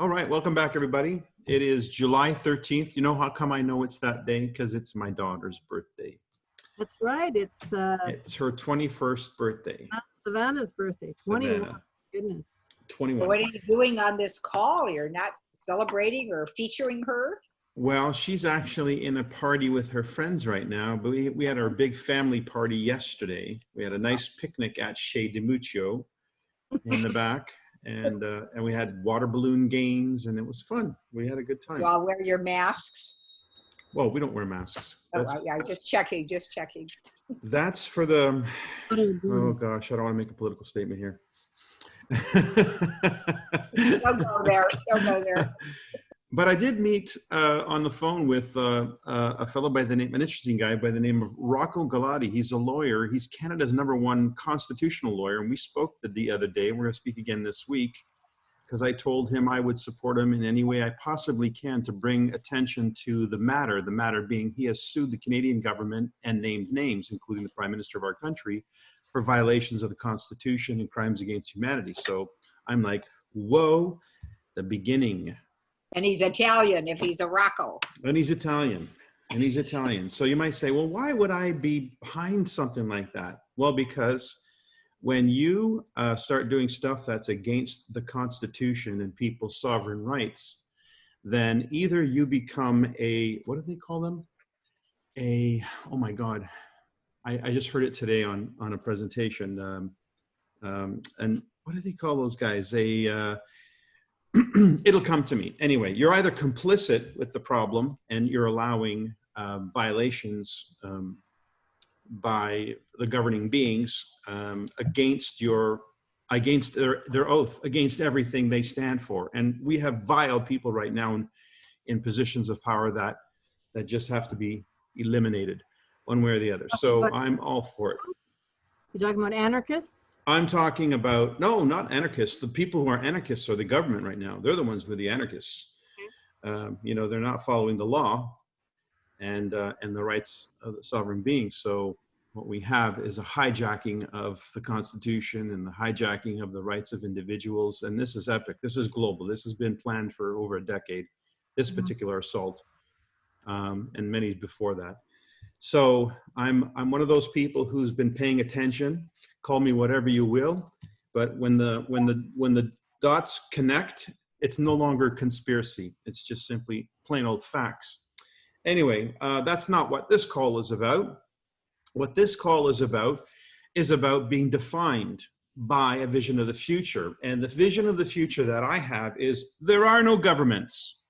All right, welcome back, everybody. It is July 13th. You know how come I know it's that day? Because it's my daughter's birthday. That's right. It's her 21st birthday. Savannah's birthday. 21. Savannah. Goodness. 21. So what are you doing on this call? You're not celebrating or featuring her? Well, she's actually in a party with her friends right now, but we had our big family party yesterday. We had a nice picnic at Chez DiMuccio in the back. And we had water balloon games, and it was fun. We had a good time. You all wear your masks? Well, we don't wear masks. Yeah, just checking. That's for the, oh gosh, I don't want to make a political statement here. Don't go there. But I did meet on the phone with a fellow by the name, an interesting guy by the name of Rocco Galati. He's a lawyer. He's Canada's #1 constitutional lawyer. And we spoke the other day, and we're going to speak again this week, because I told him I would support him in any way I possibly can to bring attention to the matter being he has sued the Canadian government and named names, including the Prime Minister of our country, for violations of the Constitution and crimes against humanity. So I'm like, whoa, the beginning. And he's Italian if he's a Rocco. And he's Italian. So you might say, well, why would I be behind something like that? Well, because when you start doing stuff that's against the Constitution and people's sovereign rights, then either you become a, what do they call them? Oh my God. I just heard it today on a presentation. And what do they call those guys? It'll come to me. Anyway, you're either complicit with the problem and you're allowing violations by the governing beings against their oath, against everything they stand for. And we have vile people right now in positions of power that just have to be eliminated one way or the other. So I'm all for it. You're talking about anarchists? I'm talking about, no, not anarchists. The people who are anarchists are the government right now. They're the ones who are the anarchists. You know, they're not following the law and the rights of the sovereign beings. So what we have is a hijacking of the Constitution and the hijacking of the rights of individuals. And this is epic. This is global. This has been planned for over a decade, this particular assault, and many before that. So I'm one of those people who's been paying attention. Call me whatever you will, but when the dots connect, it's no longer conspiracy. It's just simply plain old facts. Anyway, that's not what this call is about. What this call is about being defined by a vision of the future. And the vision of the future that I have is there are no governments.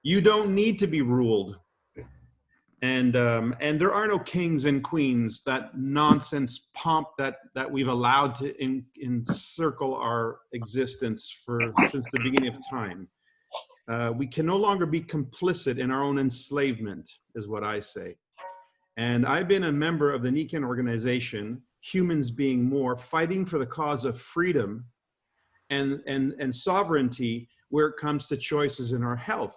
You don't need to be ruled. And there are no kings and queens, that nonsense pomp that we've allowed to encircle our existence since the beginning of time. We can no longer be complicit in our own enslavement, is what I say. And I've been a member of the Nikan organization, Humans Being More, fighting for the cause of freedom and sovereignty where it comes to choices in our health.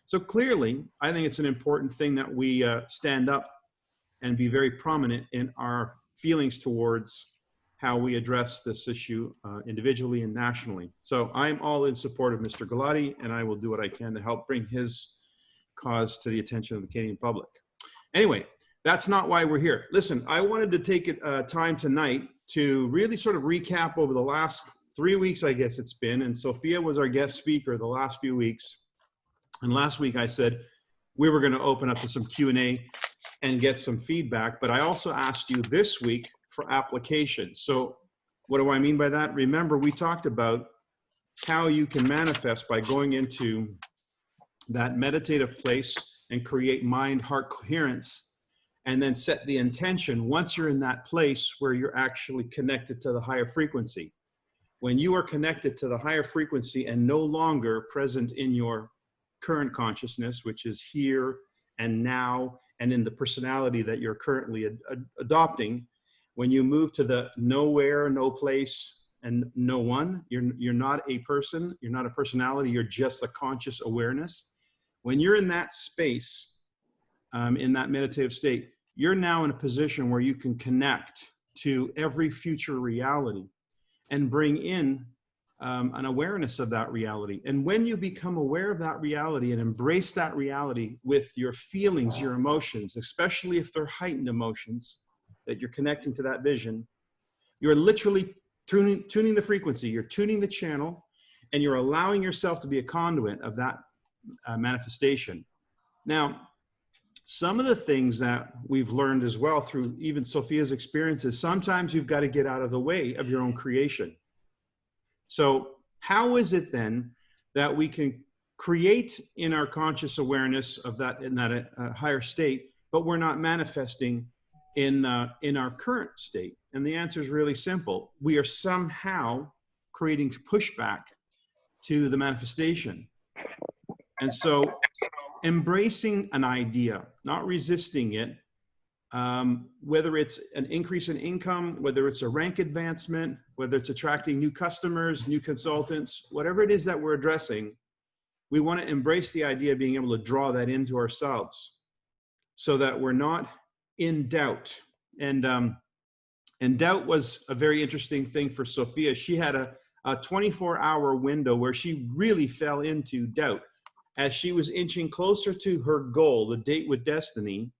So clearly, I think it's an important thing that we stand up and be very prominent in our feelings towards how we address this issue individually and nationally. So I'm all in support of Mr. Galati, and I will do what I can to help bring his cause to the attention of the Canadian public. Anyway, that's not why we're here. Listen, I wanted to take time tonight to really sort of recap over the last 3 weeks, I guess it's been, and Sophia was our guest speaker the last few weeks. And last week I said we were going to open up to some Q&A and get some feedback, but I also asked you this week for applications. So what do I mean by that? Remember, we talked about how you can manifest by going into that meditative place and create mind-heart coherence, and then set the intention once you're in that place where you're actually connected to the higher frequency. When you are connected to the higher frequency and no longer present in your current consciousness, which is here and now, and in the personality that you're currently adopting, when you move to the nowhere, no place, and no one, you're not a person, you're not a personality, you're just a conscious awareness. When you're in that space, in that meditative state, you're now in a position where you can connect to every future reality and bring in an awareness of that reality. And when you become aware of that reality and embrace that reality with your feelings, your emotions, especially if they're heightened emotions, that you're connecting to that vision, you're literally tuning the frequency, you're tuning the channel, and you're allowing yourself to be a conduit of that manifestation. Now, some of the things that we've learned as well through even Sophia's experiences, sometimes you've got to get out of the way of your own creation. So how is it then that we can create in our conscious awareness of that, in that higher state, but we're not manifesting in our current state? And the answer is really simple. We are somehow creating pushback to the manifestation. And so embracing an idea, not resisting it, whether it's an increase in income, whether it's a rank advancement, whether it's attracting new customers, new consultants, whatever it is that we're addressing, we want to embrace the idea of being able to draw that into ourselves so that we're not in doubt. And doubt was a very interesting thing for Sophia. She had a 24-hour window where she really fell into doubt. As she was inching closer to her goal, the date with destiny,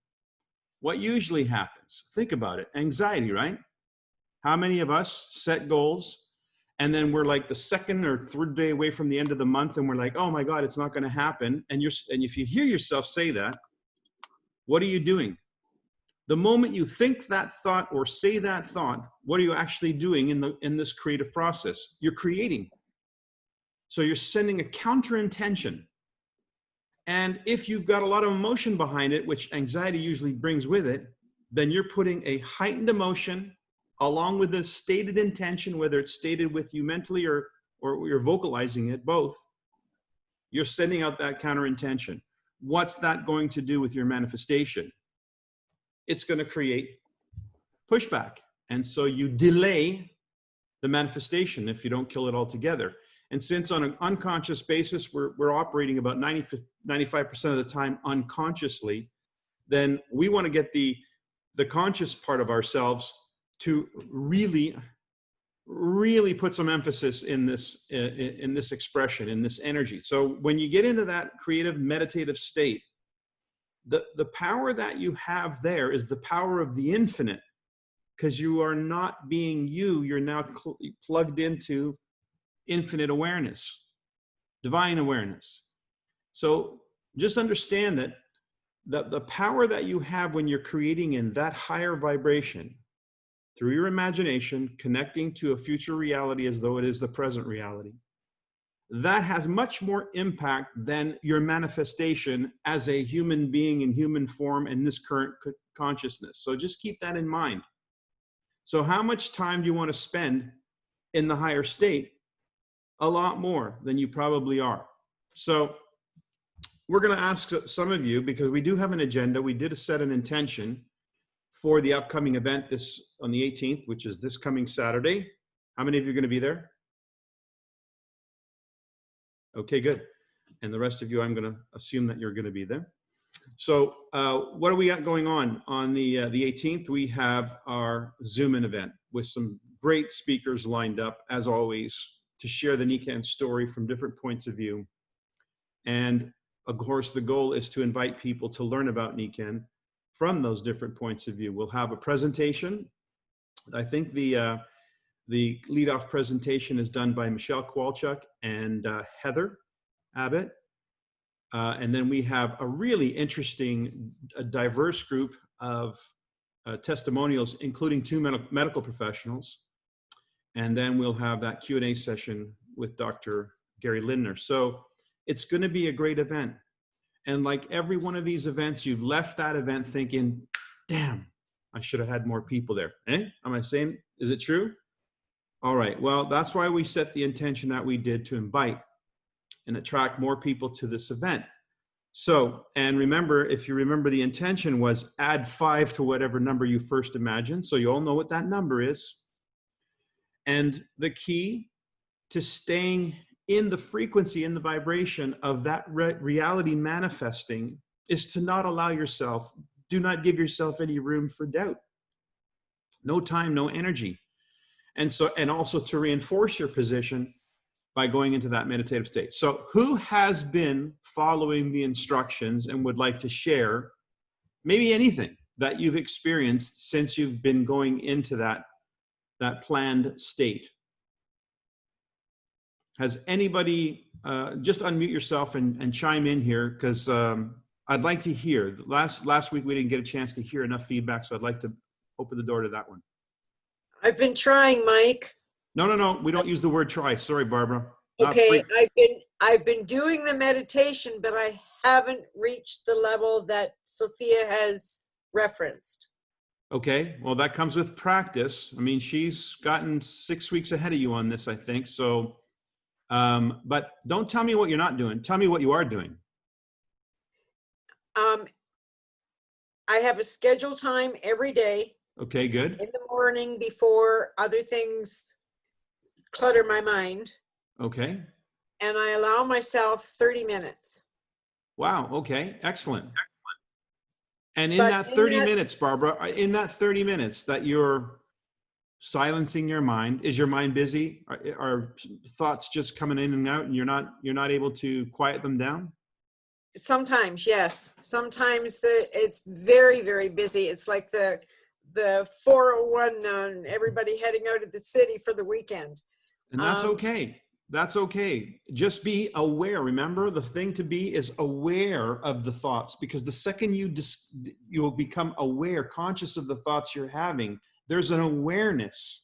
what usually happens? Think about it. Anxiety, right? How many of us set goals and then we're like the second or third day away from the end of the month and we're like, oh my God, it's not going to happen. And if you hear yourself say that, what are you doing? The moment you think that thought or say that thought, what are you actually doing in this creative process? You're creating. So you're sending a counter intention. And if you've got a lot of emotion behind it, which anxiety usually brings with it, then you're putting a heightened emotion along with a stated intention, whether it's stated with you mentally or you're vocalizing it, both. You're sending out that counter intention. What's that going to do with your manifestation? It's going to create pushback. And so you delay the manifestation if you don't kill it altogether. And since on an unconscious basis, we're operating about 95% of the time unconsciously, then we want to get the conscious part of ourselves to really put some emphasis in this expression, in this energy. So when you get into that creative meditative state, the power that you have there is the power of the infinite, because you are not being you're now plugged into infinite awareness, divine awareness. So just understand that the power that you have when you're creating in that higher vibration through your imagination, connecting to a future reality as though it is the present reality, that has much more impact than your manifestation as a human being in human form in this current consciousness. So just keep that in mind. So how much time do you want to spend in the higher state? A lot more than you probably are. So we're going to ask some of you, because we do have an agenda. We did set an intention for the upcoming event on the 18th, which is this coming Saturday. How many of you are going to be there? Okay, good. And the rest of you, I'm going to assume that you're going to be there. So what do we got going on the 18th? We have our Zoom-in event with some great speakers lined up, as always, to share the Nikan story from different points of view. And of course, the goal is to invite people to learn about Nikan from those different points of view. We'll have a presentation. I think the lead-off presentation is done by Michelle Kowalchuk and Heather Abbott. And then we have a really interesting, diverse group of testimonials, including 2 medical professionals. And then we'll have that Q&A session with Dr. Gary Lindner. So it's going to be a great event. And like every one of these events, you've left that event thinking, damn, I should have had more people there. Am I saying, is it true? All right. Well, that's why we set the intention that we did to invite and attract more people to this event. So, and remember, if you remember, the intention was add 5 to whatever number you first imagined. So you all know what that number is. And the key to staying in the frequency, in the vibration of that reality manifesting, is to not allow yourself, do not give yourself any room for doubt. No time, no energy. And so, and also to reinforce your position, by going into that meditative state. So who has been following the instructions and would like to share maybe anything that you've experienced since you've been going into that planned state? Has anybody, just unmute yourself and chime in here, because I'd like to hear. Last week we didn't get a chance to hear enough feedback, so I'd like to open the door to that one. I've been trying, Mike. No, we don't use the word try. Sorry, Barbara. Okay, I've been doing the meditation, but I haven't reached the level that Sophia has referenced. Okay, well, that comes with practice. I mean, she's gotten 6 weeks ahead of you on this, I think. So, but don't tell me what you're not doing. Tell me what you are doing. I have a scheduled time every day. Okay, good. In the morning before other things clutter my mind. Okay. And I allow myself 30 minutes. Wow, okay, excellent. And in that 30 minutes, Barbara, in that 30 minutes that you're silencing your mind, is your mind busy? Are thoughts just coming in and out and you're not able to quiet them down? Sometimes, yes. Sometimes it's very, very busy. It's like the 401, everybody heading out of the city for the weekend. And that's okay. That's okay. Just be aware. Remember, the thing to be is aware of the thoughts, because the second you will become aware, conscious of the thoughts you're having, there's an awareness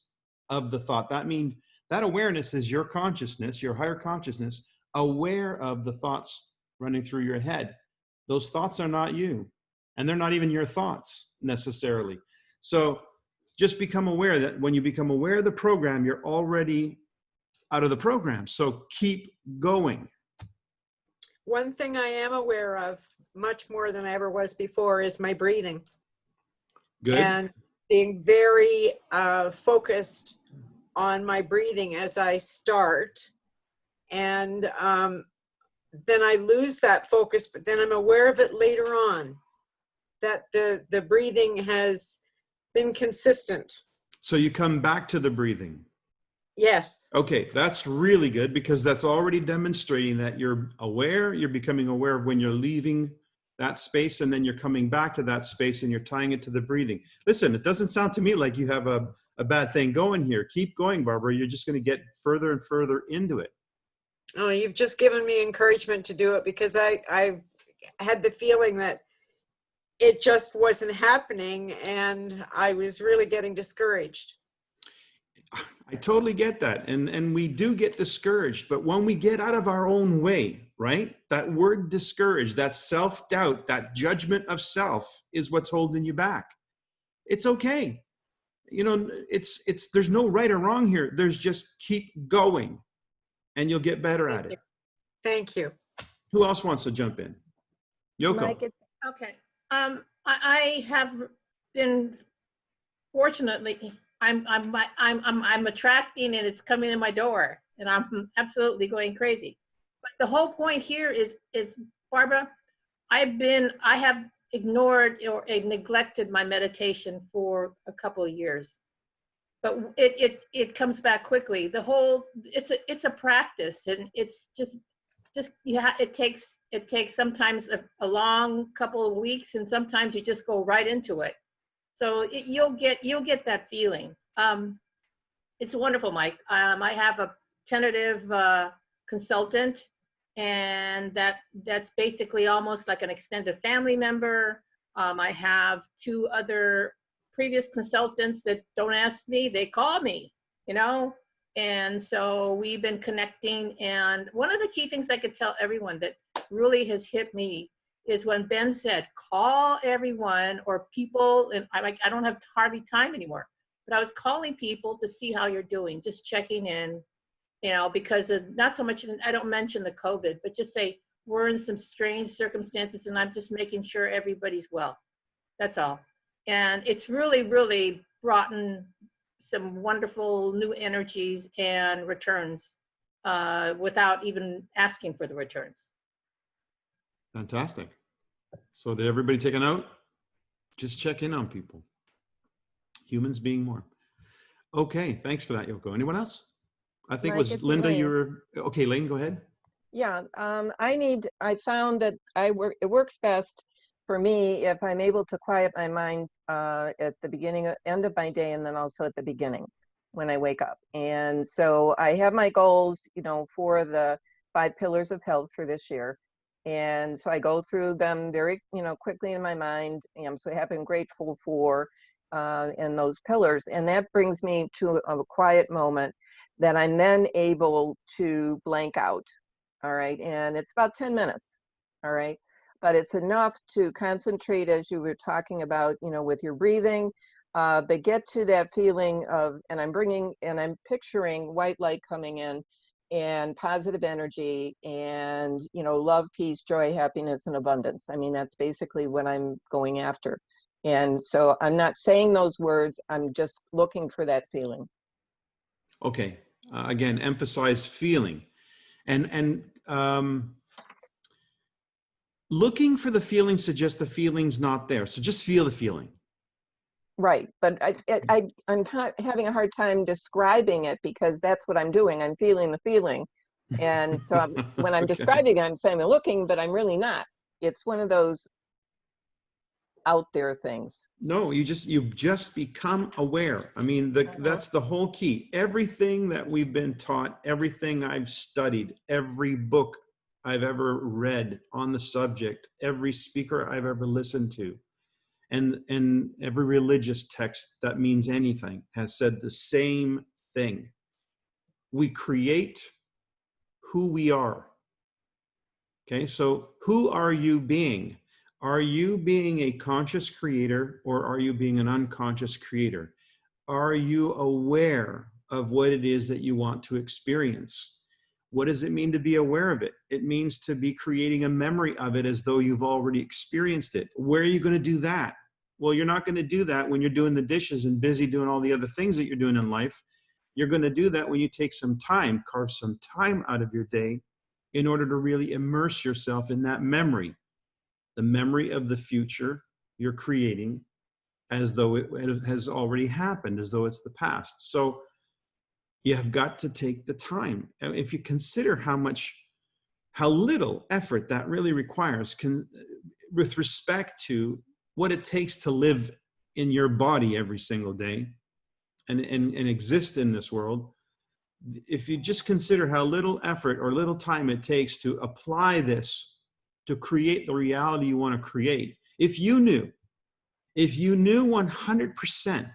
of the thought. That means that awareness is your consciousness, your higher consciousness, aware of the thoughts running through your head. Those thoughts are not you, and they're not even your thoughts necessarily. So just become aware that when you become aware of the program, you're already out of the program. So keep going. One thing I am aware of, much more than I ever was before, is my breathing. Good. And being very focused on my breathing as I start. And then I lose that focus, but then I'm aware of it later on, that the breathing has been consistent. So you come back to the breathing. Yes. Okay, that's really good, because that's already demonstrating that you're aware, you're becoming aware of when you're leaving that space, and then you're coming back to that space and you're tying it to the breathing. Listen, it doesn't sound to me like you have a bad thing going here. Keep going, Barbara. You're just going to get further and further into it. Oh, you've just given me encouragement to do it, because I had the feeling that it just wasn't happening and I was really getting discouraged. I totally get that. And we do get discouraged, but when we get out of our own way, right? That word discouraged, that self-doubt, that judgment of self is what's holding you back. It's okay. You know, there's no right or wrong here. There's just keep going and you'll get better at it. Thank you. Who else wants to jump in? Yoko. Mike, Okay. I have been, fortunately, I'm attracting, and it's coming in my door, and I'm absolutely going crazy. But the whole point here is Barbara, I have ignored or neglected my meditation for a couple of years, but it comes back quickly. It's a practice, and it's just it takes sometimes a long couple of weeks, and sometimes you just go right into it. So you'll get that feeling. It's wonderful, Mike. I have a tentative consultant, and that's basically almost like an extended family member. I have 2 other previous consultants that don't ask me, they call me, you know? And so we've been connecting. And one of the key things I could tell everyone that really has hit me is when Ben said, call everyone or people, and I don't have hardly time anymore, but I was calling people to see how you're doing, just checking in, you know, because of not so much, I don't mention the COVID, but just say, we're in some strange circumstances and I'm just making sure everybody's well. That's all. And it's really, really brought in some wonderful new energies and returns without even asking for the returns. Fantastic. So did everybody take a note? Just check in on people. Humans being more. Okay, thanks for that, Yoko. Anyone else? I think it Mike, was it's Linda, Elaine. you were, okay, Elaine, go ahead. Yeah, I found that it works best for me if I'm able to quiet my mind at the beginning, end of my day, and then also at the beginning when I wake up. And so I have my goals, you know, for the 5 pillars of health for this year. And so I go through them very, you know, quickly in my mind. And I'm so happy and grateful for in those pillars. And that brings me to a quiet moment that I'm then able to blank out. All right. And it's about 10 minutes. All right. But it's enough to concentrate, as you were talking about, you know, with your breathing, but get to that feeling of, and I'm picturing white light coming in and positive energy and, you know, love, peace, joy, happiness, and abundance. I mean, that's basically what I'm going after. And so I'm not saying those words, I'm just looking for that feeling. Okay. Again, emphasize feeling. And looking for the feeling suggests the feeling's not there. So just feel the feeling. Right, but I'm having a hard time describing it because that's what I'm doing. I'm feeling the feeling. And so when I'm Okay. describing it, I'm saying I'm looking, but I'm really not. It's one of those out there things. No, you just become aware. I mean, that's the whole key. Everything that we've been taught, everything I've studied, every book I've ever read on the subject, every speaker I've ever listened to, and every religious text that means anything has said the same thing. We create who we are. Okay, so who are you being? Are you being a conscious creator or are you being an unconscious creator? Are you aware of what it is that you want to experience? What does it mean to be aware of it? It means to be creating a memory of it as though you've already experienced it. Where are you going to do that? Well, you're not going to do that when you're doing the dishes and busy doing all the other things that you're doing in life. You're going to do that when you take some time, carve some time out of your day in order to really immerse yourself in that memory, the memory of the future you're creating as though it has already happened, as though it's the past. So you have got to take the time. If you consider how little effort that really requires with respect to what it takes to live in your body every single day and exist in this world, if you just consider how little effort or little time it takes to apply this to create the reality you want to create, if you knew 100%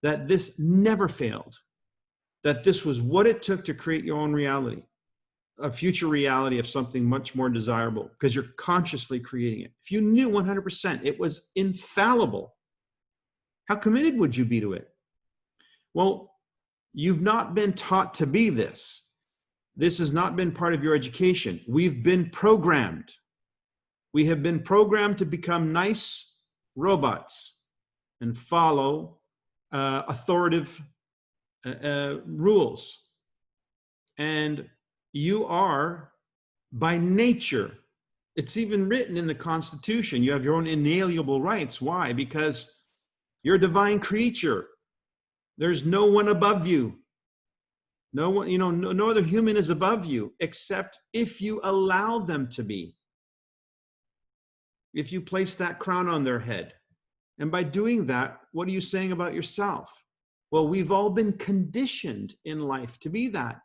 that this never failed, that this was what it took to create your own reality, a future reality of something much more desirable, because you're consciously creating it. If you knew 100% it was infallible, how committed would you be to it? Well, you've not been taught to be this. This has not been part of your education. We've been programmed. We have been programmed to become nice robots and follow authoritative rules. And you are, by nature, it's even written in the Constitution, you have your own inalienable rights. Why? Because you're a divine creature. There's no one above you. No one, no other human is above you, except if you allow them to be. If you place that crown on their head. And by doing that, what are you saying about yourself? Well, we've all been conditioned in life to be that,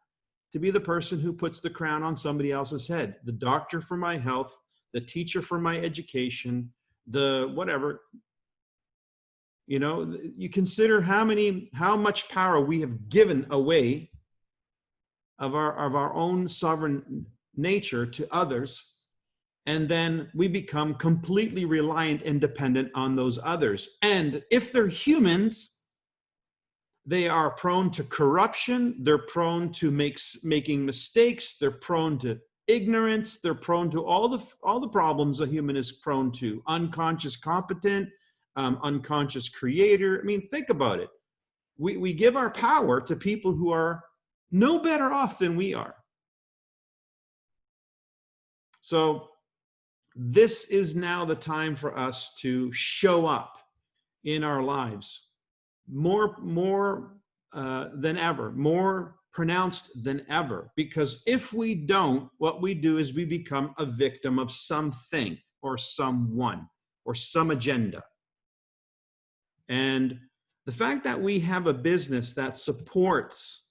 to be the person who puts the crown on somebody else's head, the doctor for my health, the teacher for my education, the whatever. You consider how much power we have given away of our own sovereign nature to others, and then we become completely reliant and dependent on those others. And if they're humans, they are prone to corruption, they're prone to making mistakes, they're prone to ignorance, they're prone to all the problems a human is prone to. Unconscious competent, unconscious creator. I mean, think about it. We give our power to people who are no better off than we are. So this is now the time for us to show up in our lives more than ever, more pronounced than ever, because if we don't, what we do is we become a victim of something or someone or some agenda. And the fact that we have a business that supports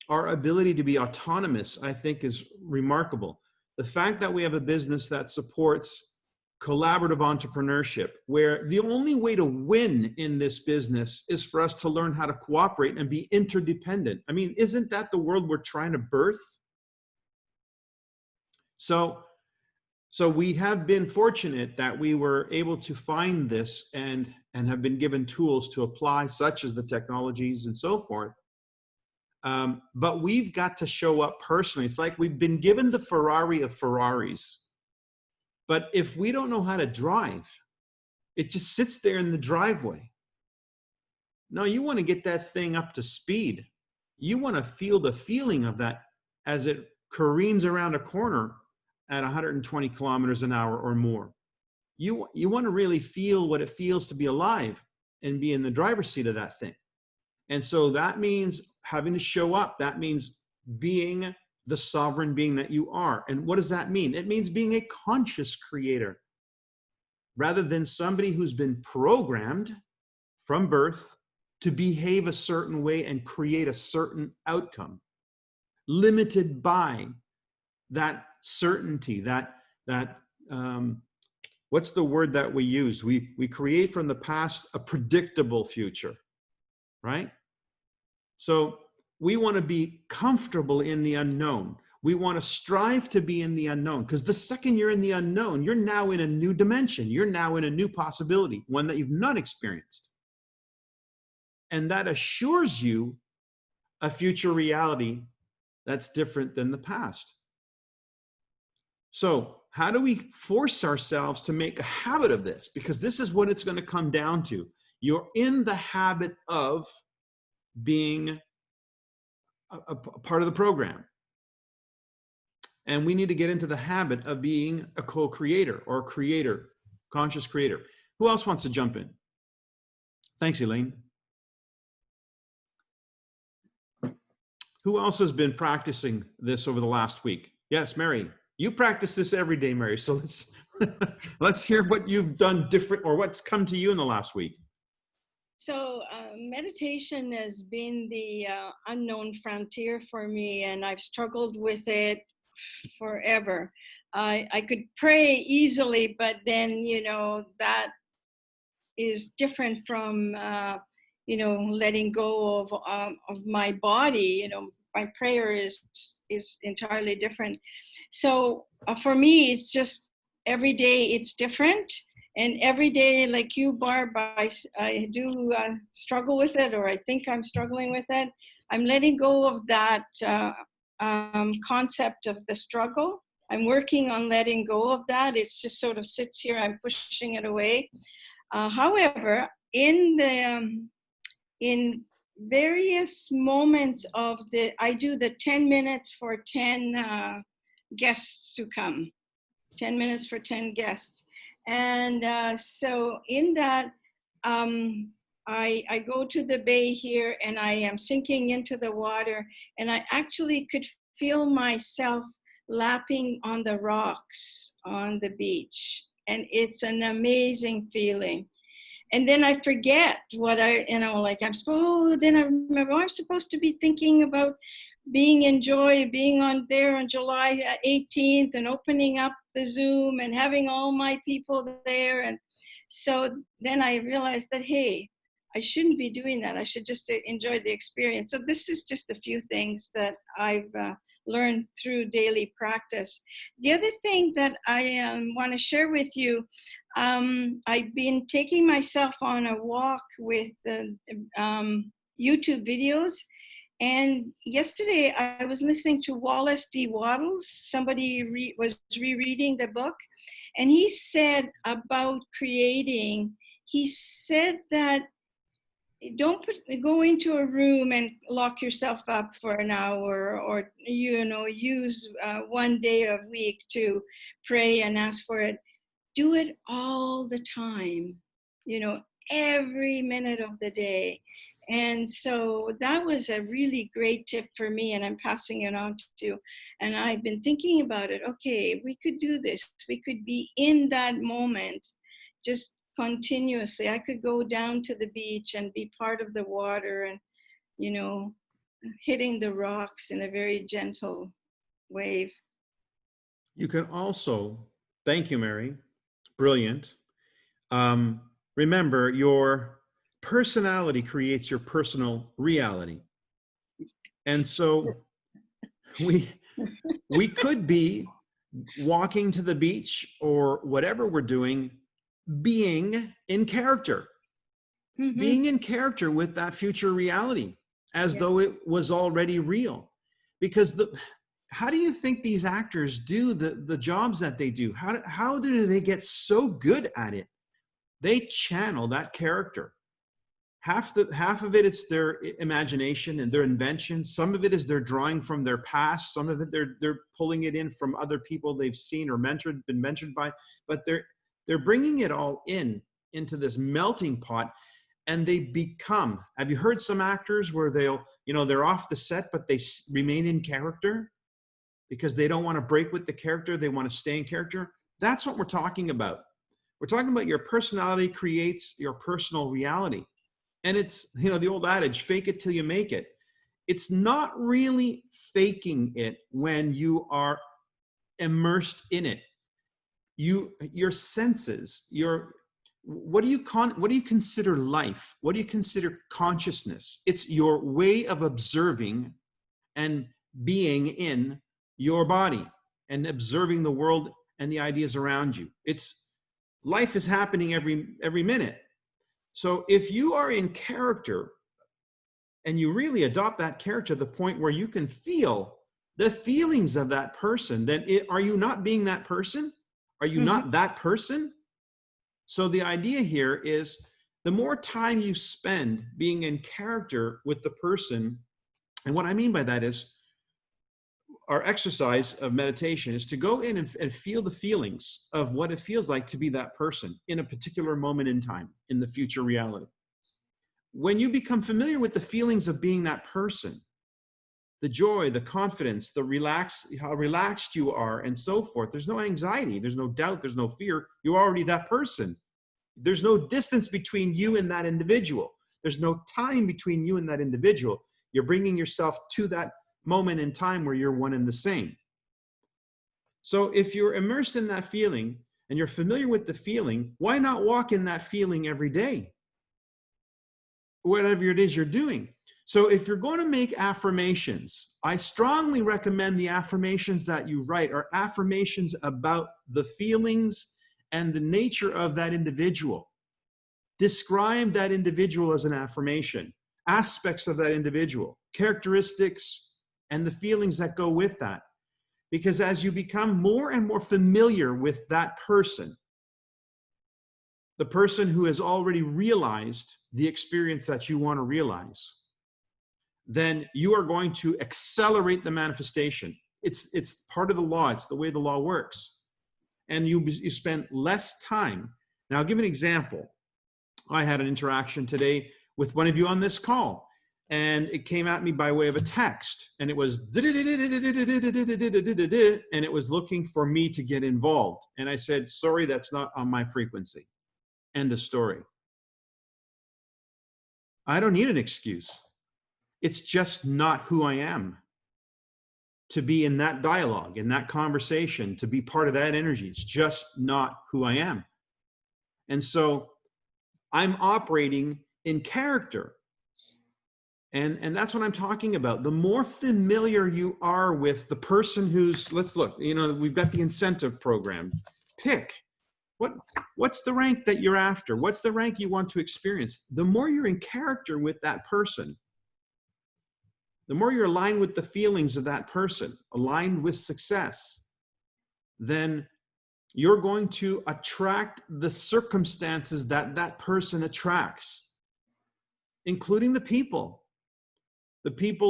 our ability to be autonomous, I think, is remarkable. The fact that we have a business that supports collaborative entrepreneurship, where the only way to win in this business is for us to learn how to cooperate and be interdependent. I mean, isn't that the world we're trying to birth? So we have been fortunate that we were able to find this and have been given tools to apply, such as the technologies and so forth. But we've got to show up personally. It's like we've been given the Ferrari of Ferraris. But if we don't know how to drive, it just sits there in the driveway. No, you want to get that thing up to speed. You want to feel the feeling of that as it careens around a corner at 120 kilometers an hour or more. You want to really feel what it feels to be alive and be in the driver's seat of that thing. And so that means having to show up. That means being the sovereign being that you are. And what does that mean? It means being a conscious creator rather than somebody who's been programmed from birth to behave a certain way and create a certain outcome, limited by that certainty, what's the word that we use? We create from the past a predictable future, right? So we want to be comfortable in the unknown. We want to strive to be in the unknown, because the second you're in the unknown, you're now in a new dimension. You're now in a new possibility, one that you've not experienced. And that assures you a future reality that's different than the past. So how do we force ourselves to make a habit of this? Because this is what it's going to come down to. You're in the habit of being a part of the program. And we need to get into the habit of being a co-creator or creator, conscious creator. Who else wants to jump in? Thanks, Elaine. Who else has been practicing this over the last week? Yes, Mary. You practice this every day, Mary. So let's hear what you've done different, or what's come to you in the last week. So meditation has been the unknown frontier for me, and I've struggled with it forever. I could pray easily, but then, that is different from, letting go of my body. My prayer is entirely different. So for me, it's just every day it's different. And every day, like you, Barb, I do struggle with it, or I think I'm struggling with it. I'm letting go of that concept of the struggle. I'm working on letting go of that. It's just sort of sits here. I'm pushing it away. However, in various moments I do the 10 minutes for 10 guests to come. 10 minutes for 10 guests. And so in that, I go to the bay here, and I am sinking into the water, and I actually could feel myself lapping on the rocks on the beach. And it's an amazing feeling. And then I forget what then I remember, I'm supposed to be thinking about being in Joy, being on July 18th and opening up the Zoom and having all my people there. And so then I realized that, hey, I shouldn't be doing that. I should just enjoy the experience. So this is just a few things that I've learned through daily practice. The other thing that I want to share with you, I've been taking myself on a walk with the YouTube videos. And yesterday I was listening to Wallace D. Wattles. Somebody was rereading the book, and he said about creating, he said that don't go into a room and lock yourself up for an hour, or use one day a week to pray and ask for it. Do it all the time, every minute of the day. And so that was a really great tip for me, and I'm passing it on to you. And I've been thinking about it. Okay, we could do this. We could be in that moment just continuously. I could go down to the beach and be part of the water and, you know, hitting the rocks in a very gentle wave. You can also, thank you, Mary, brilliant. Remember, your personality creates your personal reality. And so we could be walking to the beach or whatever we're doing, being in character, being in character with that future reality as though it was already real. Because how do you think these actors do the jobs that they do? How do they get so good at it? They channel that character. Half of it is their imagination and their invention. Some of it is they're drawing from their past. Some of it they're pulling it in from other people they've seen or been mentored by. But they're bringing it all into this melting pot, and they become. Have you heard some actors where they're off the set but they remain in character because they don't want to break with the character? They want to stay in character. That's what we're talking about. We're talking about your personality creates your personal reality. And it's, the old adage, fake it till you make it. It's not really faking it when you are immersed in it. Your senses, what do you consider life? What do you consider consciousness? It's your way of observing and being in your body and observing the world and the ideas around you. Life is happening every minute. So if you are in character and you really adopt that character to the point where you can feel the feelings of that person, then are you not being that person? Are you not that person? So the idea here is the more time you spend being in character with the person, and what I mean by that is our exercise of meditation is to go in and feel the feelings of what it feels like to be that person in a particular moment in time, in the future reality. When you become familiar with the feelings of being that person, the joy, the confidence, how relaxed you are, and so forth, there's no anxiety, there's no doubt, there's no fear. You're already that person. There's no distance between you and that individual. There's no time between you and that individual. You're bringing yourself to that moment in time where you're one and the same. So if you're immersed in that feeling and you're familiar with the feeling, why not walk in that feeling every day? Whatever it is you're doing. So if you're going to make affirmations, I strongly recommend the affirmations that you write are affirmations about the feelings and the nature of that individual. Describe that individual as an affirmation, aspects of that individual, characteristics, and the feelings that go with that. Because as you become more and more familiar with that person, the person who has already realized the experience that you want to realize, then you are going to accelerate the manifestation. It's part of the law. It's the way the law works. And you spend less time. Now, I'll give an example. I had an interaction today with one of you on this call. And it came at me by way of a text, and it was, and it was looking for me to get involved. And I said, sorry, that's not on my frequency. End of story. I don't need an excuse. It's just not who I am to be in that dialogue, in that conversation, to be part of that energy. It's just not who I am. And so I'm operating in character. And that's what I'm talking about. The more familiar you are with the person who's, let's look, we've got the incentive program. Pick. What's the rank that you're after? What's the rank you want to experience? The more you're in character with that person, the more you're aligned with the feelings of that person, aligned with success, then you're going to attract the circumstances that that person attracts, including the people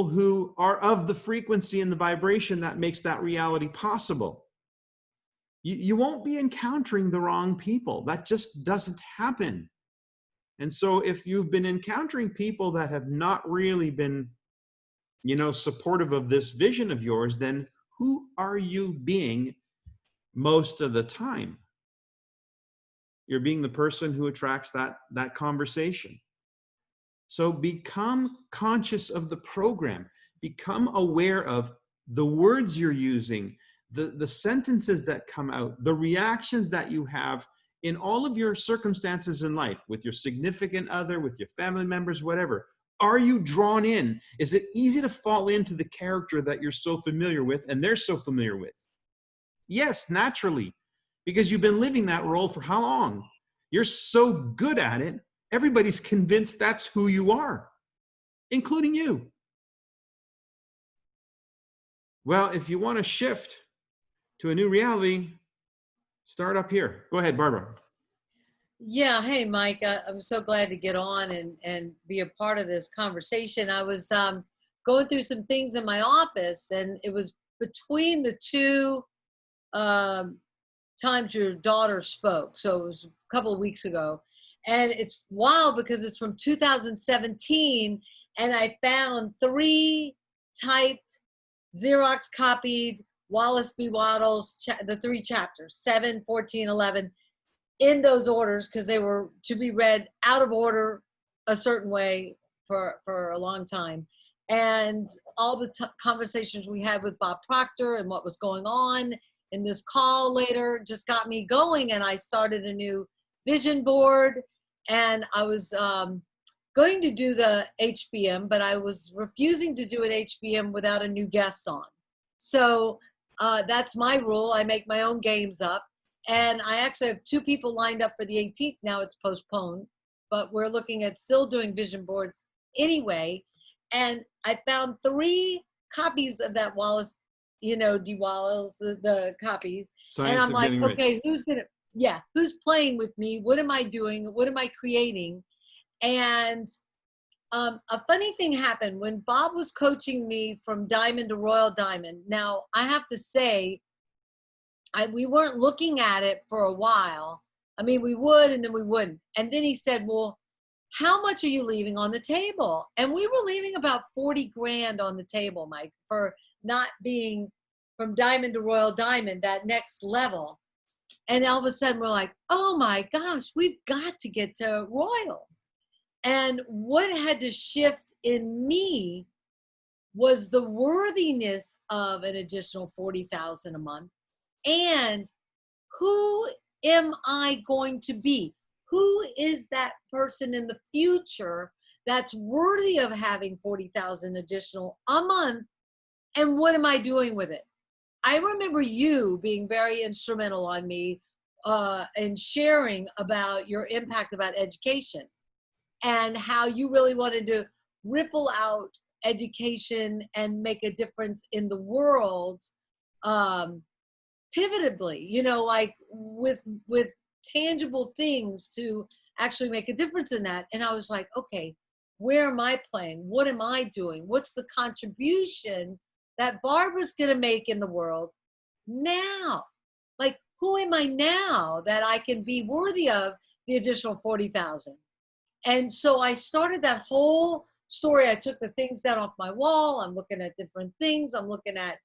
who are of the frequency and the vibration that makes that reality possible. You won't be encountering the wrong people. That just doesn't happen. And so if you've been encountering people that have not really been, you know, supportive of this vision of yours, then who are you being most of the time? You're being the person who attracts that conversation. So become conscious of the program. Become aware of the words you're using, the sentences that come out, the reactions that you have in all of your circumstances in life, with your significant other, with your family members, whatever. Are you drawn in? Is it easy to fall into the character that you're so familiar with and they're so familiar with? Yes, naturally, because you've been living that role for how long? You're so good at it, everybody's convinced that's who you are, including you. Well, if you want to shift to a new reality, start up here. Go ahead, Barbara. Yeah. Hey, Mike, I'm so glad to get on and be a part of this conversation. I was going through some things in my office, and it was between the two times your daughter spoke. So it was a couple of weeks ago. And it's wild because it's from 2017, and I found 3 typed, Xerox copied Wallace B. Waddell's, the 3 chapters, 7, 14, 11, in those orders, because they were to be read out of order a certain way for a long time. And all the conversations we had with Bob Proctor and what was going on in this call later just got me going, and I started a new vision board, and I was going to do the HBM, but I was refusing to do an HBM without a new guest on. So that's my rule. I make my own games up. And I actually have 2 people lined up for the 18th. Now it's postponed, but we're looking at still doing vision boards anyway. And I found 3 copies of that Wallace, you know, D. Wallace, the copies. Science and I'm of like, Getting Rich. okay, who's playing with me? What am I doing? What am I creating? And a funny thing happened when Bob was coaching me from Diamond to Royal Diamond. Now, I have to say, we weren't looking at it for a while. I mean, we would, and then we wouldn't. And then he said, well, how much are you leaving on the table? And we were leaving about 40 grand on the table, Mike, for not being from Diamond to Royal Diamond, that next level. And all of a sudden we're like, oh my gosh, we've got to get to Royal. And what had to shift in me was the worthiness of an additional 40,000 a month. And who am I going to be? Who is that person in the future that's worthy of having 40,000 additional a month? And what am I doing with it? I remember you being very instrumental on me and sharing about your impact about education and how you really wanted to ripple out education and make a difference in the world. Pivotably, you know, like with tangible things to actually make a difference in that. And I was like, okay, where am I playing? What am I doing? What's the contribution that Barbara's going to make in the world now? Like, who am I now that I can be worthy of the additional 40,000? And so I started that whole story. I took the things down off my wall. I'm looking at different things. I'm looking at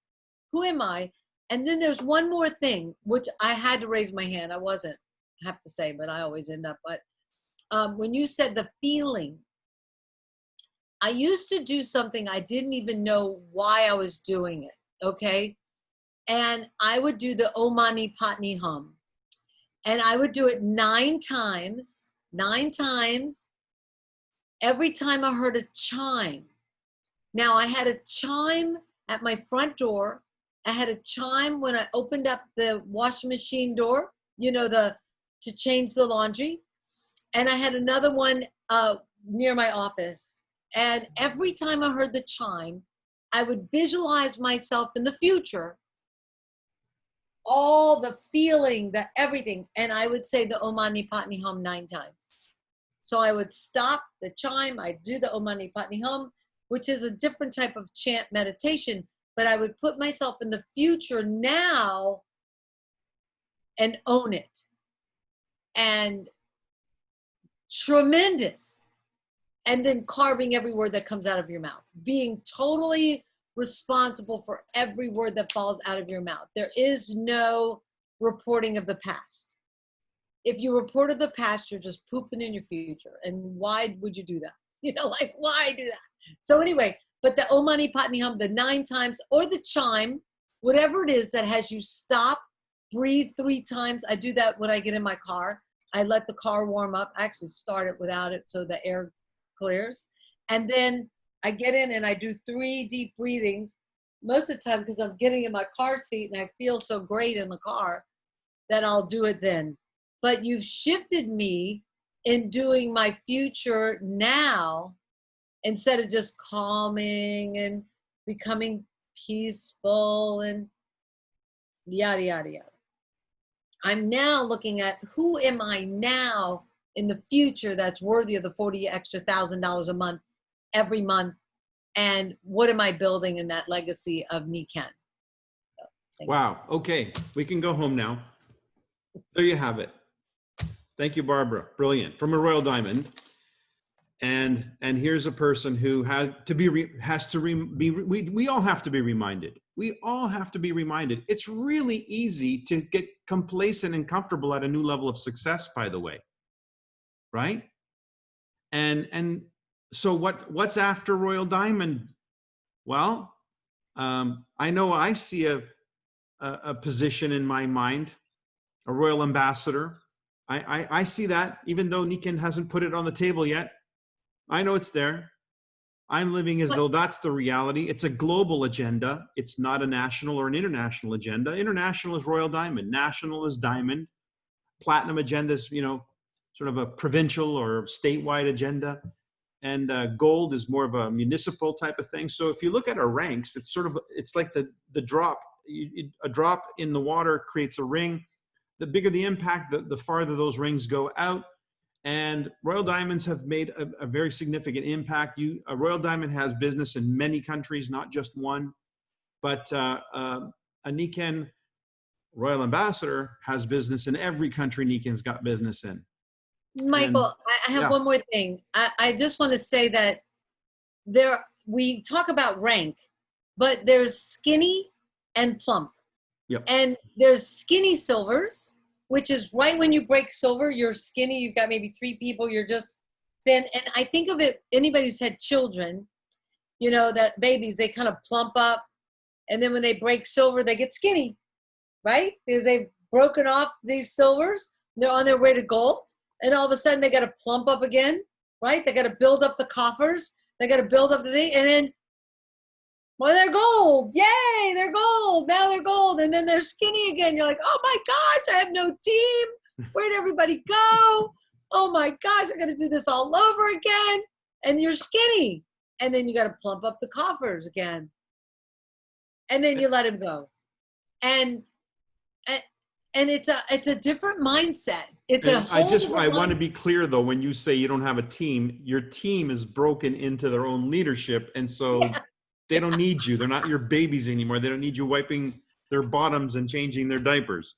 who am I? And then there's one more thing, which I had to raise my hand. I wasn't, I have to say, but I always end up. But when you said the feeling, I used to do something I didn't even know why I was doing it, okay? And I would do the Om Mani Padme Hum. And I would do it 9 times, every time I heard a chime. Now, I had a chime at my front door. I had a chime when I opened up the washing machine door, you know, to change the laundry. And I had another one near my office. And every time I heard the chime, I would visualize myself in the future, all the feeling, the everything. And I would say the Om Mani Padme Hum 9 times. So I would stop the chime. I'd do the Om Mani Padme Hum, which is a different type of chant meditation. But I would put myself in the future now and own it. And tremendous. And then carving every word that comes out of your mouth, being totally responsible for every word that falls out of your mouth. There is no reporting of the past. If you reported the past, you're just pooping in your future. And why would you do that? You know, like, why do that? So anyway, but the Om Mani Padme Hum, the 9 times, or the chime, whatever it is that has you stop, breathe 3 times. I do that when I get in my car. I let the car warm up. I actually start it without it so the air clears. And then I get in and I do 3 deep breathings most of the time because I'm getting in my car seat and I feel so great in the car that I'll do it then. But you've shifted me in doing my future now instead of just calming and becoming peaceful and yada, yada, yada. I'm now looking at who am I now in the future that's worthy of the 40 extra $1,000 a month, every month, and what am I building in that legacy of Niken? So, Wow. Okay. We can go home now. There you have it. Thank you, Barbara. Brilliant. From a Royal Diamond. And here's a person who we all have to be reminded. We all have to be reminded. It's really easy to get complacent and comfortable at a new level of success, by the way. Right? And so what's after Royal Diamond? Well, I know I see a position in my mind, a Royal Ambassador. I see that, even though Niken hasn't put it on the table yet. I know it's there. I'm living as though that's the reality. It's a global agenda. It's not a national or an international agenda. International is Royal Diamond. National is Diamond. Platinum agenda is, sort of a provincial or statewide agenda. And gold is more of a municipal type of thing. So if you look at our ranks, it's like the drop. A drop in the water creates a ring. The bigger the impact, the farther those rings go out. And Royal Diamonds have made a very significant impact. A Royal Diamond has business in many countries, not just one. But a Niken Royal Ambassador has business in every country Niken's got business in. Michael, I have one more thing. I just want to say that we talk about rank, but there's skinny and plump. Yep. And there's skinny silvers, which is right when you break silver, you're skinny. You've got maybe 3 people, you're just thin. And I think of it, anybody who's had children, that babies, they kind of plump up. And then when they break silver, they get skinny, right? Because they've broken off these silvers. They're on their way to gold. And all of a sudden they got to plump up again, right? They got to build up the coffers. They got to build up the thing. And then, well, they're gold. Yay, they're gold. Now they're gold. And then they're skinny again. You're like, oh my gosh, I have no team. Where'd everybody go? Oh my gosh, I got to do this all over again. And you're skinny. And then you got to plump up the coffers again. And then you let them go. And it's a different mindset. It's a whole I want to be clear though, when you say you don't have a team, your team is broken into their own leadership. And so they don't need you. They're not your babies anymore. They don't need you wiping their bottoms and changing their diapers.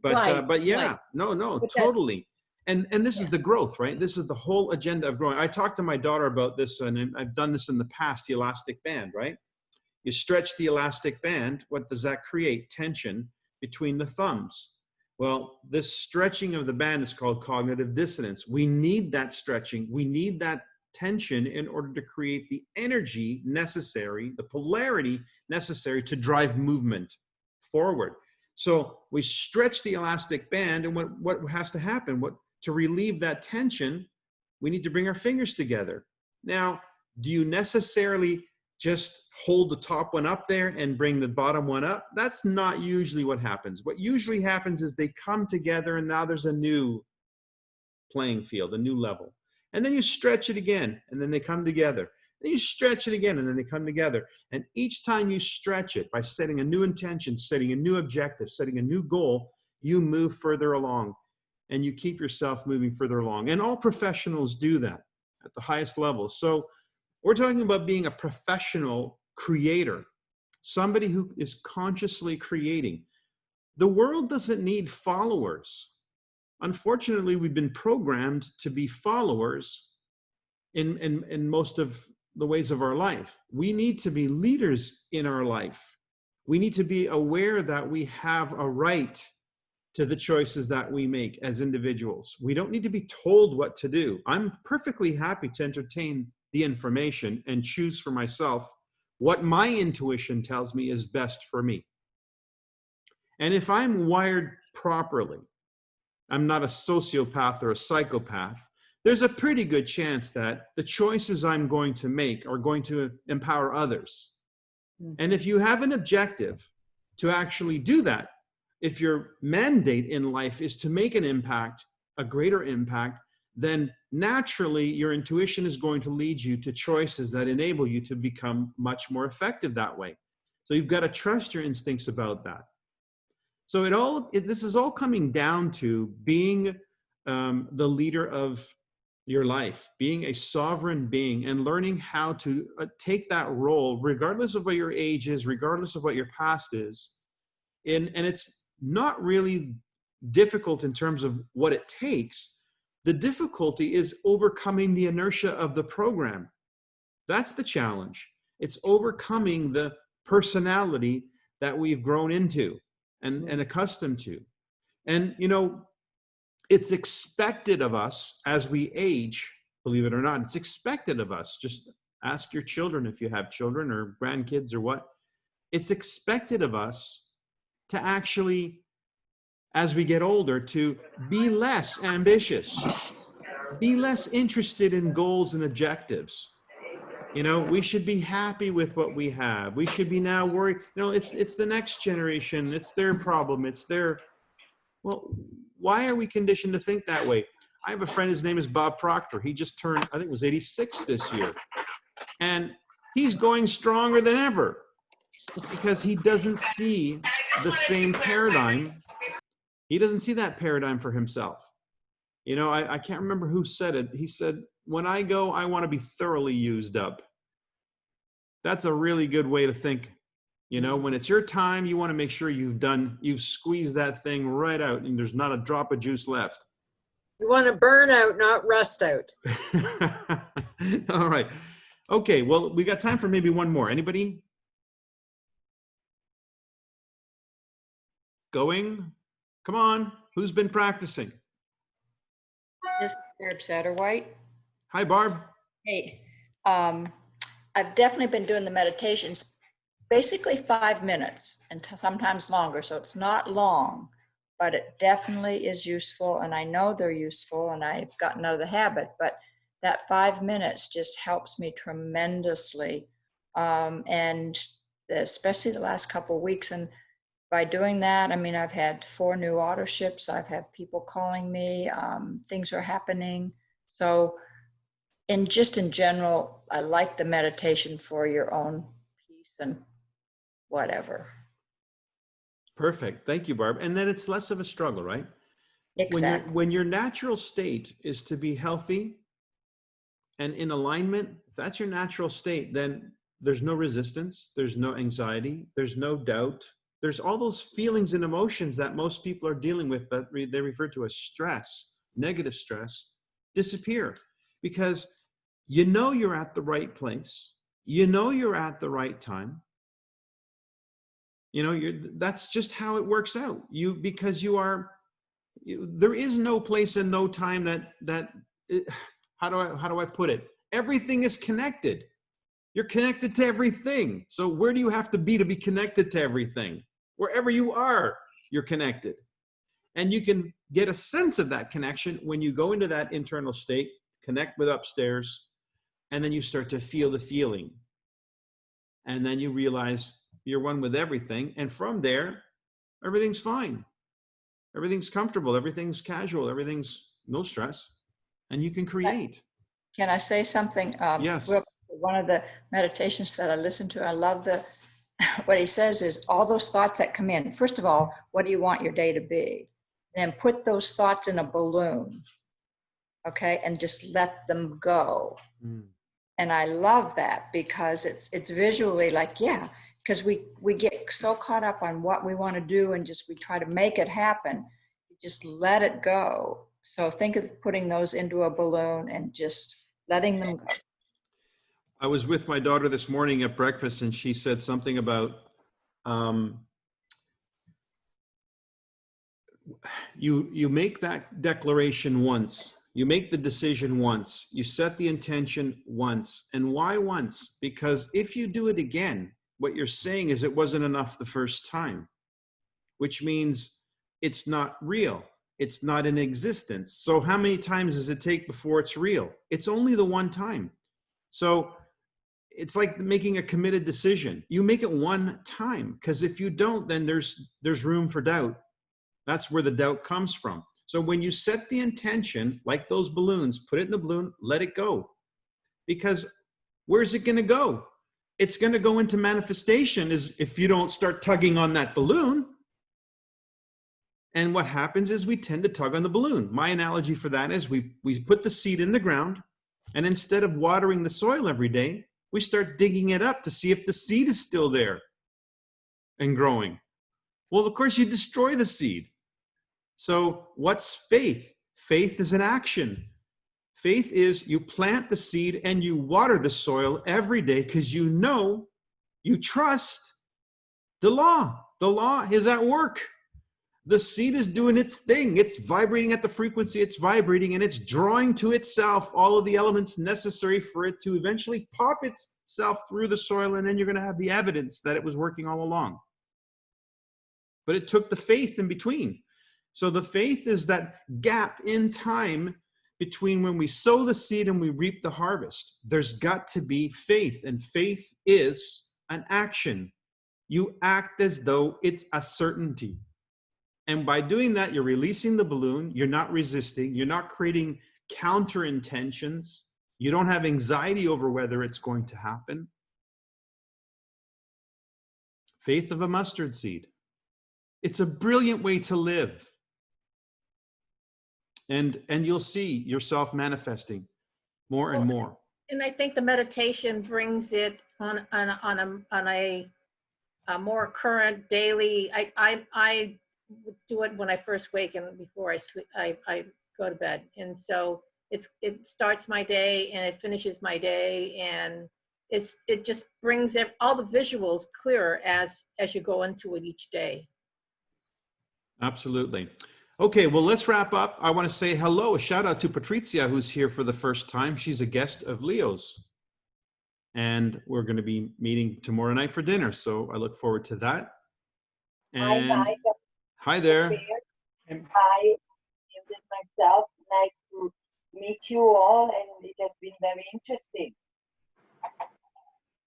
But yeah, right. No, but totally. And this is the growth, right? This is the whole agenda of growing. I talked to my daughter about this, and I've done this in the past, the elastic band, right? You stretch the elastic band. What does that create? Tension between the thumbs. Well, this stretching of the band is called cognitive dissonance. We need that stretching. We need that tension in order to create the energy necessary, the polarity necessary to drive movement forward. So we stretch the elastic band, and what has to happen? To relieve that tension, we need to bring our fingers together. Now, do you necessarily just hold the top one up there and bring the bottom one up? That's not usually what happens. What usually happens is they come together, and now there's a new playing field, a new level. And then you stretch it again, and then they come together. Then you stretch it again, and then they come together. And each time you stretch it by setting a new intention, setting a new objective, setting a new goal, you move further along, and you keep yourself moving further along. And all professionals do that at the highest level. So we're talking about being a professional creator, somebody who is consciously creating. The world doesn't need followers. unfortunately, we've been programmed to be followers in most of the ways of our life. We need to be leaders in our life. We need to be aware that we have a right to the choices that we make as individuals. We don't need to be told what to do. I'm perfectly happy to entertain the information and choose for myself what my intuition tells me is best for me. And if I'm wired properly, I'm not a sociopath or a psychopath, there's a pretty good chance that the choices I'm going to make are going to empower others. And if you have an objective to actually do that, if your mandate in life is to make an impact, a greater impact, then naturally your intuition is going to lead you to choices that enable you to become much more effective that way. So you've got to trust your instincts about that. So this is all coming down to being the leader of your life, being a sovereign being, and learning how to take that role, regardless of what your age is, regardless of what your past is. And it's not really difficult in terms of what it takes. The difficulty is overcoming the inertia of the program. That's the challenge. It's overcoming the personality that we've grown into and accustomed to. And, you know, it's expected of us as we age, believe it or not, it's expected of us. Just ask your children if you have children or grandkids or what. It's expected of us to actually, as we get older, to be less ambitious, be less interested in goals and objectives. You know, we should be happy with what we have. We should be now worried, you know, it's the next generation, it's their problem, it's their, well, why are we conditioned to think that way? I have a friend, his name is Bob Proctor. He just turned, I think it was 86 this year. And he's going stronger than ever because he doesn't see the same paradigm. He doesn't see that paradigm for himself. You know, I can't remember who said it. He said, when I go, I want to be thoroughly used up. That's a really good way to think. You know, when it's your time, you want to make sure you've squeezed that thing right out and there's not a drop of juice left. You want to burn out, not rust out. All right. Okay, well, we got time for maybe one more. Anybody? Going? Come on. Who's been practicing? This is Barb Satterwhite. Hi, Barb. Hey, I've definitely been doing the meditations, basically 5 minutes and sometimes longer. So it's not long, but it definitely is useful. And I know they're useful and I've gotten out of the habit, but that 5 minutes just helps me tremendously. And especially the last couple of weeks. And by doing that, I mean, I've had 4 new auto ships. I've had people calling me, things are happening. So in general, I like the meditation for your own peace and whatever. Perfect. Thank you, Barb. And then it's less of a struggle, right? Exactly. When your natural state is to be healthy and in alignment, if that's your natural state, then there's no resistance, there's no anxiety, there's no doubt. There's all those feelings and emotions that most people are dealing with that they refer to as stress, negative stress, disappear because you know you're at the right place. You know you're at the right time. You know, that's just how it works out. Because there is no place and no time how do I put it? Everything is connected. You're connected to everything. So where do you have to be connected to everything? Wherever you are, you're connected. And you can get a sense of that connection when you go into that internal state, connect with upstairs, and then you start to feel the feeling. And then you realize you're one with everything. And from there, everything's fine. Everything's comfortable. Everything's casual. Everything's no stress. And you can create. Can I say something? Yes. One of the meditations that I listen to, I love what he says is all those thoughts that come in. First of all, what do you want your day to be? And then put those thoughts in a balloon, okay? And just let them go. Mm. And I love that because it's visually like, yeah, because we get so caught up on what we want to do and we try to make it happen. You just let it go. So think of putting those into a balloon and just letting them go. I was with my daughter this morning at breakfast, and she said something about you make that declaration once, you make the decision once, you set the intention once. And why once? Because if you do it again, what you're saying is it wasn't enough the first time, which means it's not real. It's not in existence. So how many times does it take before it's real? It's only the one time. So it's like making a committed decision. You make it one time, because if you don't, then there's room for doubt. That's where the doubt comes from. So when you set the intention, like those balloons, put it in the balloon, let it go. Because where's it going to go? It's going to go into manifestation is if you don't start tugging on that balloon. And what happens is we tend to tug on the balloon. My analogy for that is we put the seed in the ground, and instead of watering the soil every day, we start digging it up to see if the seed is still there and growing. Well, of course, you destroy the seed. So what's faith? Faith is an action. Faith is you plant the seed and you water the soil every day because you know, you trust the law. The law is at work. The seed is doing its thing. It's vibrating at the frequency it's vibrating, and it's drawing to itself all of the elements necessary for it to eventually pop itself through the soil, and then you're going to have the evidence that it was working all along. But it took the faith in between. So the faith is that gap in time between when we sow the seed and we reap the harvest. There's got to be faith, and faith is an action. You act as though it's a certainty. And by doing that, you're releasing the balloon. You're not resisting. You're not creating counter intentions. You don't have anxiety over whether it's going to happen. Faith of a mustard seed. It's a brilliant way to live. And you'll see yourself manifesting more and more. And I think the meditation brings it on a more current daily. I do it when I first wake and before I sleep. I go to bed, and so it starts my day and it finishes my day, and it just brings all the visuals clearer as you go into it each day. Absolutely. Okay, well, let's wrap up. I want to say hello, a shout out to Patrizia, who's here for the first time. She's a guest of Leo's. And we're going to be meeting tomorrow night for dinner. So I look forward to that. And hi there. Hi, introduce myself. Nice to meet you all, and it has been very interesting.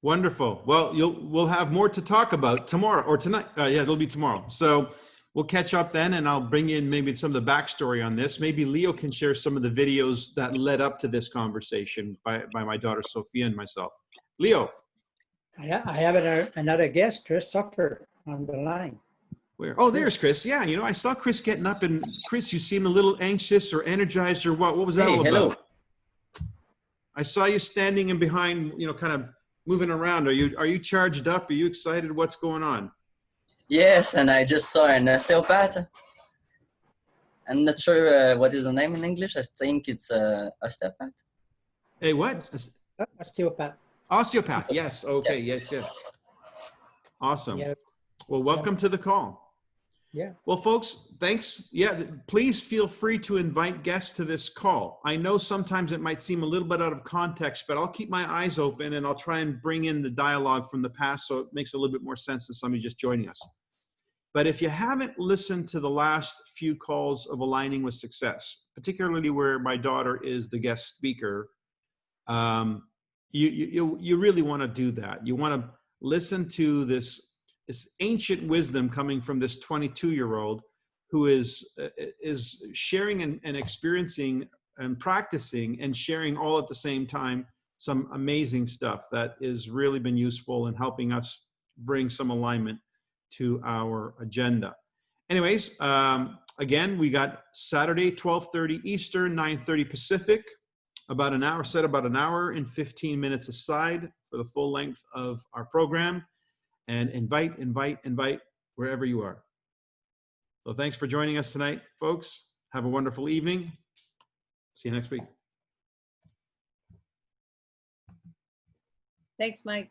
Wonderful. Well, we'll have more to talk about tomorrow or tonight. Yeah, it'll be tomorrow. So we'll catch up then, and I'll bring in maybe some of the backstory on this. Maybe Leo can share some of the videos that led up to this conversation by my daughter Sophia and myself. Leo. I have another guest, Christopher, on the line. Where? Oh, there's Chris. Yeah, you know, I saw Chris getting up, and Chris, you seem a little anxious or energized or what? What was that all hello. about? I saw you standing in behind, you know, kind of moving around. Are you charged up? Are you excited? What's going on? Yes, and I just saw an osteopath. I'm not sure what is the name in English. I think it's osteopath. Hey, what? Osteopath. Osteopath. Yes. Okay. Yeah. Yes. Awesome. Yeah. Well, welcome to the call. Yeah. Well, folks, thanks. Yeah, please feel free to invite guests to this call. I know sometimes it might seem a little bit out of context, but I'll keep my eyes open and I'll try and bring in the dialogue from the past so it makes a little bit more sense to somebody just joining us. But if you haven't listened to the last few calls of Aligning with Success, particularly where my daughter is the guest speaker, you really want to do that. You want to listen to this ancient wisdom coming from this 22-year-old who is sharing and experiencing and practicing and sharing all at the same time some amazing stuff that has really been useful in helping us bring some alignment to our agenda. Anyways, again, we got Saturday, 12:30 Eastern, 9:30 Pacific, about an hour, set about an hour and 15 minutes aside for the full length of our program. And invite wherever you are. So thanks for joining us tonight, folks. Have a wonderful evening. See you next week. Thanks, Mike.